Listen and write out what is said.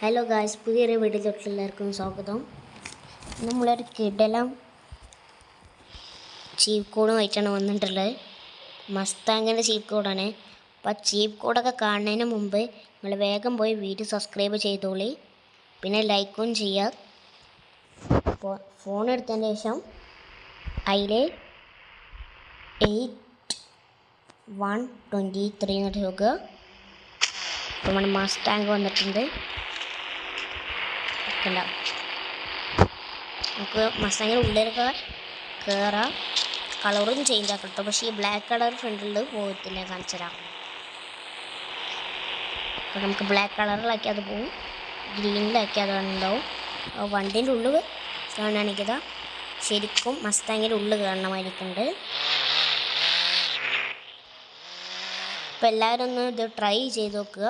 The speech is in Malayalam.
ഹലോ ഗായ്സ്, പുതിയൊരു വീഡിയോയിലോട്ട് എല്ലാവർക്കും സ്വാഗതം. നമ്മളൊരു കിടലം ചീപ്പ് കോഡുമായിട്ടാണ് വന്നിട്ടുള്ളത്. മസ്താങ്ങിൻ്റെ ചീപ്പ് കോഡാണ്. അപ്പോൾ ആ ചീപ്പ് കോഡൊക്കെ കാണുന്നതിന് മുമ്പ് നിങ്ങൾ വേഗം പോയി വീഡിയോ സബ്സ്ക്രൈബ് ചെയ്തോളി, പിന്നെ ലൈക്കും ചെയ്യുക. അപ്പോൾ ഫോൺ എടുത്തതിന് ശേഷം അതിൽ 8123 എന്നിട്ട് നോക്കുക. അപ്പോൾ നമ്മുടെ മസ്താങ് വന്നിട്ടുണ്ട്. നമുക്ക് മസ്താങ്ങിൻ്റെ ഉള്ളിലൊക്കെ കയറാം. കളറും ചേഞ്ച് ആക്കാം കേട്ടോ. പക്ഷേ ഈ ബ്ലാക്ക് കളർ ഫ്രണ്ടിൽ പോകത്തില്ല, കാണിച്ചു തരാം. അപ്പോൾ നമുക്ക് ബ്ലാക്ക് കളറിലാക്കി അത് പോവും, ഗ്രീനിലാക്കി അത് ഉണ്ടാവും. വണ്ടീൻ്റെ ഉള്ളിൽ കാണുകയാണെങ്കിൽ ശരിക്കും മസ്താങ്ങിൻ്റെ ഉള്ളിൽ കാണണമായിരിക്കുന്നുണ്ട്. അപ്പോൾ എല്ലാവരും ഒന്ന് ഇത് ട്രൈ ചെയ്ത് നോക്കുക.